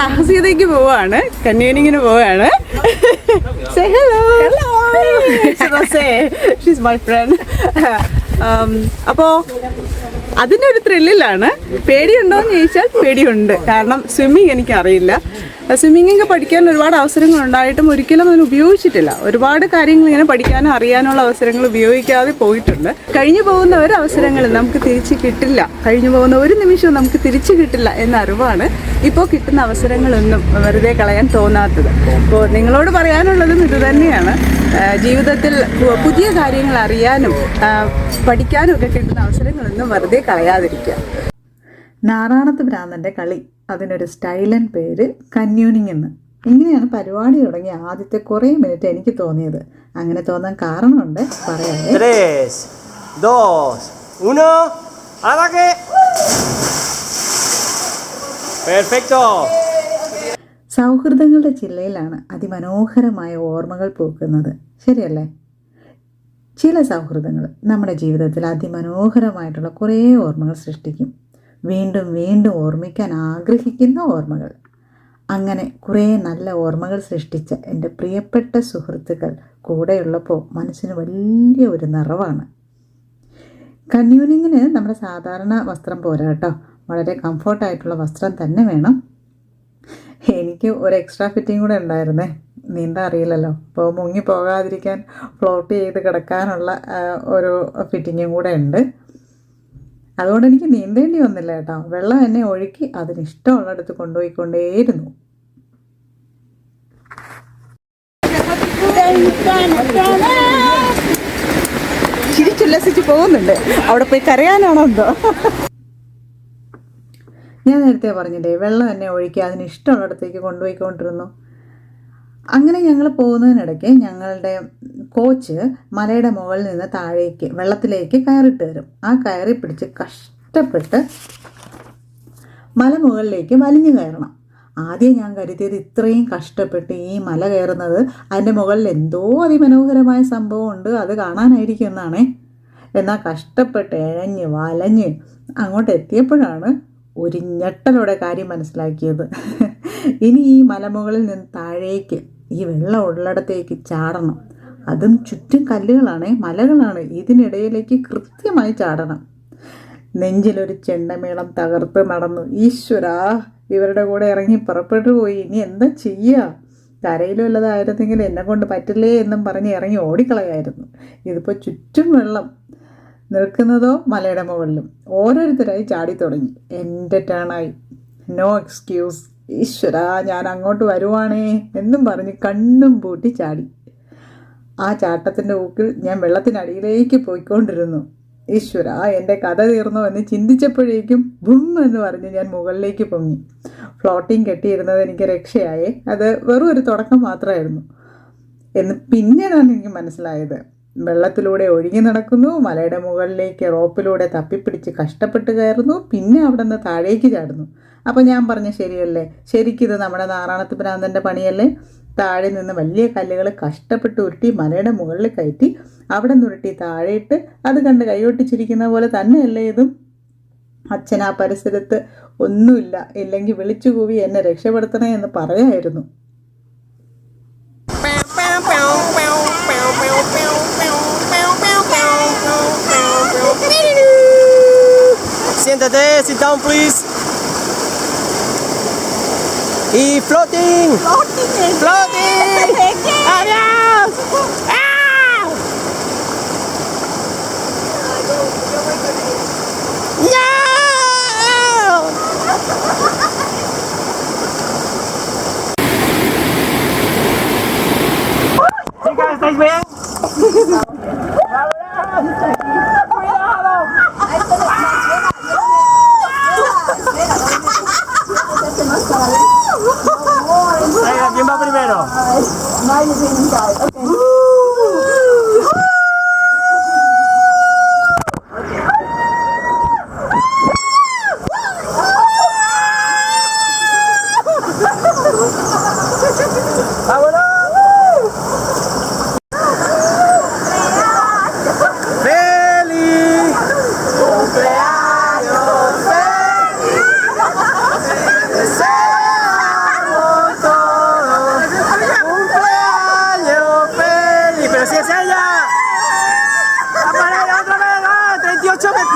സാഹസികതയ്ക്ക് പോവാണ്, കന്യാനിങ്ങിന് പോവാണ്. Say hello. Hello. She's my friend. അപ്പോൾ അതിൻ്റെ ഒരു ത്രില്ലിലാണ്. പേടിയുണ്ടോയെന്ന് ചോദിച്ചാൽ പേടിയുണ്ട്. കാരണം സ്വിമ്മിങ് എനിക്കറിയില്ല. സ്വിമ്മിങ്ങൊക്കെ പഠിക്കാൻ ഒരുപാട് അവസരങ്ങൾ ഉണ്ടായിട്ടും ഒരിക്കലും അതിന് ഉപയോഗിച്ചിട്ടില്ല. ഒരുപാട് കാര്യങ്ങൾ ഇങ്ങനെ പഠിക്കാനും അറിയാനുള്ള അവസരങ്ങൾ ഉപയോഗിക്കാതെ പോയിട്ടുണ്ട്. കഴിഞ്ഞു പോകുന്ന ഒരു അവസരങ്ങൾ നമുക്ക് തിരിച്ച് കിട്ടില്ല, കഴിഞ്ഞു പോകുന്ന ഒരു നിമിഷവും നമുക്ക് തിരിച്ചു കിട്ടില്ല എന്ന അറിവാണ് ഇപ്പോൾ കിട്ടുന്ന അവസരങ്ങളൊന്നും വെറുതെ കളയാൻ തോന്നാത്തത്. അപ്പോൾ നിങ്ങളോട് പറയാനുള്ളതും ഇതുതന്നെയാണ്. ജീവിതത്തിൽ പുതിയ കാര്യങ്ങൾ അറിയാനും പഠിക്കാനും ഒക്കെ കിട്ടുന്ന അവസരങ്ങളൊന്നും വെറുതെ കളയാതിരിക്കുക. നാറാണത്ത് ഭ്രാന്തൻ്റെ കളി, അതിനൊരു സ്റ്റൈലൻ പേര് കന്യൂണിങ് എന്ന്. ഇങ്ങനെയാണ് പരിപാടി തുടങ്ങിയ ആദ്യത്തെ കുറേ മിനിറ്റ് എനിക്ക് തോന്നിയത്. അങ്ങനെ തോന്നാൻ കാരണമുണ്ട്, പറയാതെ. 3, 2, 1, ¡ataque! ¡Perfecto! സൗഹൃദങ്ങളുടെ ജില്ലയിലാണ് അതിമനോഹരമായ ഓർമ്മകൾ പൂക്കുന്നത്, ശരിയല്ലേ? ചില സൗഹൃദങ്ങൾ നമ്മുടെ ജീവിതത്തിൽ അതിമനോഹരമായിട്ടുള്ള കുറേ ഓർമ്മകൾ സൃഷ്ടിക്കും. വീണ്ടും വീണ്ടും ഓർമ്മിക്കാൻ ആഗ്രഹിക്കുന്ന ഓർമ്മകൾ. അങ്ങനെ കുറേ നല്ല ഓർമ്മകൾ സൃഷ്ടിച്ച എൻ്റെ പ്രിയപ്പെട്ട സുഹൃത്തുക്കൾ കൂടെയുള്ളപ്പോൾ മനസ്സിന് വലിയ ഒരു നിറവാണ്. കന്യൂണിങ്ങിന് നമ്മുടെ സാധാരണ വസ്ത്രം പോരാ കേട്ടോ, വളരെ കംഫർട്ടായിട്ടുള്ള വസ്ത്രം തന്നെ വേണം. എനിക്ക് ഒരു എക്സ്ട്രാ ഫിറ്റിംഗ് കൂടെ ഉണ്ടായിരുന്നേ. നീന്താൻ അറിയില്ലല്ലോ, അപ്പോൾ മുങ്ങി പോകാതിരിക്കാൻ ഫ്ലോട്ട് ചെയ്ത് കിടക്കാനുള്ള ഒരു ഫിറ്റിങ്ങും കൂടെ ഉണ്ട്. അതുകൊണ്ട് എനിക്ക് നീന്തേണ്ടി വന്നില്ല കേട്ടോ. വെള്ളം എന്നെ ഒഴുക്കി അതിനിഷ്ടമുള്ളിടത്ത് കൊണ്ടുപോയിക്കൊണ്ടേയിരുന്നു. ചിരിച്ചുല്ലസിച്ച് പോകുന്നുണ്ട്. അവിടെ പോയി കരയാനാണോ എന്തോ? ഞാൻ നേരത്തെ പറഞ്ഞില്ലേ, വെള്ളം എന്നെ ഒഴുക്കി അതിനിഷ്ടമുള്ളിടത്തേക്ക് കൊണ്ടുപോയിക്കൊണ്ടിരുന്നു. അങ്ങനെ ഞങ്ങൾ പോകുന്നതിനിടയ്ക്ക് ഞങ്ങളുടെ കോച്ച് മലയുടെ മുകളിൽ നിന്ന് താഴേക്ക് വെള്ളത്തിലേക്ക് കയറിട്ട് തരും. ആ കയറി പിടിച്ച് കഷ്ടപ്പെട്ട് മലമുകളിലേക്ക് വലിഞ്ഞു കയറണം. ആദ്യം ഞാൻ കരുതിയത് ഇത്രയും കഷ്ടപ്പെട്ട് ഈ മല കയറുന്നത് അതിൻ്റെ മുകളിൽ എന്തോ അതിമനോഹരമായ സംഭവം ഉണ്ട്, അത് കാണാനായിരിക്കും എന്നാണേ. എന്നാൽ കഷ്ടപ്പെട്ട് ഇഴഞ്ഞ് വലഞ്ഞ് അങ്ങോട്ട് എത്തിയപ്പോഴാണ് ഒരു ഞെട്ടലോടെ കാര്യം മനസ്സിലാക്കിയത്. ഇനി ഈ മലമുകളിൽ നിന്ന് താഴേക്ക് ഈ വെള്ളം ഉള്ളിടത്തേക്ക് ചാടണം. അതും ചുറ്റും കല്ലുകളാണ്, മലകളാണ്. ഇതിനിടയിലേക്ക് കൃത്യമായി ചാടണം. നെഞ്ചിലൊരു ചെണ്ടമേളം തകർത്ത് നടന്നു. ഈശ്വരാ, ഇവരുടെ കൂടെ ഇറങ്ങി പുറപ്പെട്ടു പോയി. ഇനി എന്താ ചെയ്യുക? കരയിലുള്ളതായിരുന്നെങ്കിൽ എന്നെ കൊണ്ട് പറ്റില്ലേ എന്നും പറഞ്ഞ് ഇറങ്ങി ഓടിക്കളയായിരുന്നു. ഇതിപ്പോൾ ചുറ്റും വെള്ളം, നിൽക്കുന്നതോ മലയുടെ മുകളിലും. ഓരോരുത്തരായി ചാടി തുടങ്ങി. എൻ്റെ ടേണായി. No excuse. ഈശ്വരാ, ഞാൻ അങ്ങോട്ട് വരുവാണേ എന്നും പറഞ്ഞ് കണ്ണും പൂട്ടി ചാടി. ആ ചാട്ടത്തിൻ്റെ ഊക്കിൽ ഞാൻ വെള്ളത്തിനടിയിലേക്ക് പോയിക്കൊണ്ടിരുന്നു. ഈശ്വരാ, എൻ്റെ കഥ തീർന്നോ എന്ന് ചിന്തിച്ചപ്പോഴേക്കും ബും എന്ന് പറഞ്ഞ് ഞാൻ മുകളിലേക്ക് പൊങ്ങി. ഫ്ലോട്ടിങ് കെട്ടിയിരുന്നത് എനിക്ക് രക്ഷയായേ. അത് വെറും ഒരു തുടക്കം മാത്രമായിരുന്നു എന്ന് പിന്നീടാണ് എനിക്ക് മനസ്സിലായത്. വെള്ളത്തിലൂടെ ഒഴുകി നടക്കുന്നു, മലയുടെ മുകളിലേക്ക് റോപ്പിലൂടെ തപ്പിപ്പിടിച്ച് കഷ്ടപ്പെട്ട് കയറുന്നു, പിന്നെ അവിടെ നിന്ന് താഴേക്ക് ചാടുന്നു. അപ്പോൾ ഞാൻ പറഞ്ഞ ശരിയല്ലേ? ശരിക്കിത് നമ്മുടെ നാറാണത്ത് ഭ്രാന്തൻ്റെ പണിയല്ലേ? താഴെ നിന്ന് വലിയ കല്ലുകൾ കഷ്ടപ്പെട്ട് ഉരുട്ടി മലയുടെ മുകളിൽ കയറ്റി അവിടെ നിന്നുരുട്ടി താഴെയിട്ട് അത് കണ്ട് കൈയൊട്ടിച്ചിരിക്കുന്ന പോലെ തന്നെയല്ലേ ഇതും? അച്ഛൻ ആ പരിസരത്ത് ഒന്നുമില്ല, ഇല്ലെങ്കിൽ വിളിച്ചു കൂവി എന്നെ രക്ഷപ്പെടുത്തണേ എന്ന് പറയായിരുന്നു. Siéntate, sit down please. Y floating. Floating. Adiós. No. Chicas, ¿estáis bien? ¿Quién va primero? Nadie tiene un cae. Okay.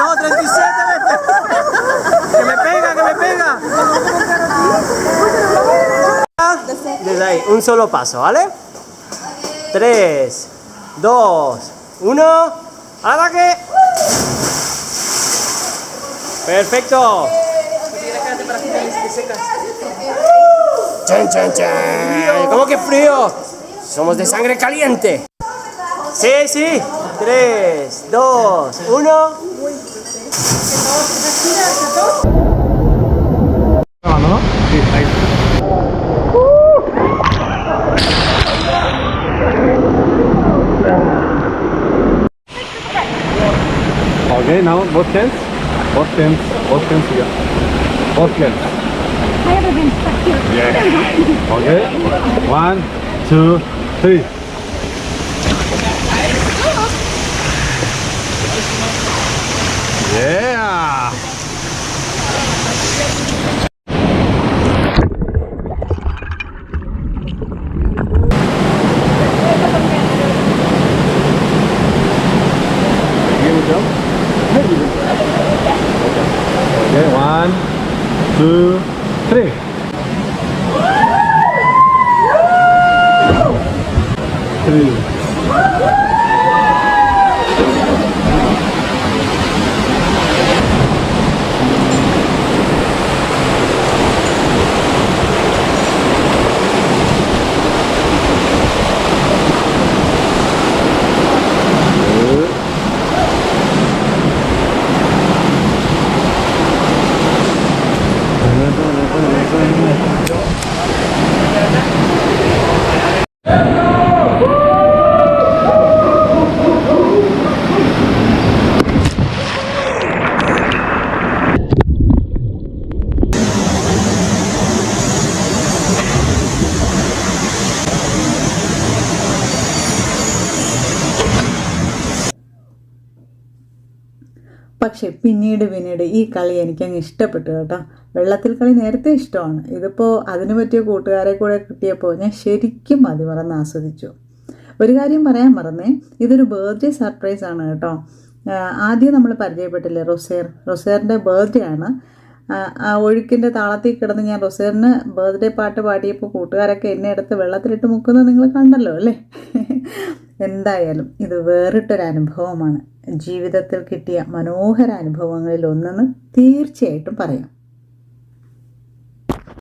No, 37 veces. Que me pega, que me pega. Desde ahí, un solo paso, ¿vale? 3, 2, 1. ¡Ataque! Perfecto. ¡Chan, chan, chan! ¿Cómo que frío? Somos de sangre caliente. Sí, sí. 3, 2, 1. Okay, now both hands. Both hands. Both hands here. Both hands. I have been stuck here. Yeah. Okay. 1, 2, 3. Yeah. Okay, 1, 2, 3. പക്ഷെ പിന്നീട് ഈ കളി എനിക്കങ്ങ് ഇഷ്ടപ്പെട്ടു കേട്ടോ. വെള്ളത്തിൽ കളി നേരത്തെ ഇഷ്ടമാണ്. ഇതിപ്പോൾ അതിന് പറ്റിയ കൂട്ടുകാരെ കൂടെ കിട്ടിയപ്പോൾ ഞാൻ ശരിക്കും മതിമറന്ന് ആസ്വദിച്ചു. ഒരു കാര്യം പറയാൻ മറന്നേ, ഇതൊരു ബർത്ത്ഡേ സർപ്രൈസ് ആണ് കേട്ടോ. ആദ്യം നമ്മൾ പരിചയപ്പെട്ടില്ലേ റൊസേറിൻ്റെ ബർത്ത്ഡേ ആണ്. ആ ഒഴുക്കിൻ്റെ താളത്തിൽ കിടന്ന് ഞാൻ റൊസേറിന് ബർത്ത്ഡേ പാട്ട് പാടിയപ്പോൾ കൂട്ടുകാരൊക്കെ എന്നെ എടുത്ത് വെള്ളത്തിലിട്ട് മുക്കുന്നത് നിങ്ങൾ കണ്ടല്ലോ അല്ലേ. എന്തായാലും ഇത് വേറിട്ടൊരു അനുഭവമാണ്. ജീവിതത്തിൽ കിട്ടിയ മനോഹര അനുഭവങ്ങളിൽ ഒന്നെന്ന് തീർച്ചയായിട്ടും പറയാം.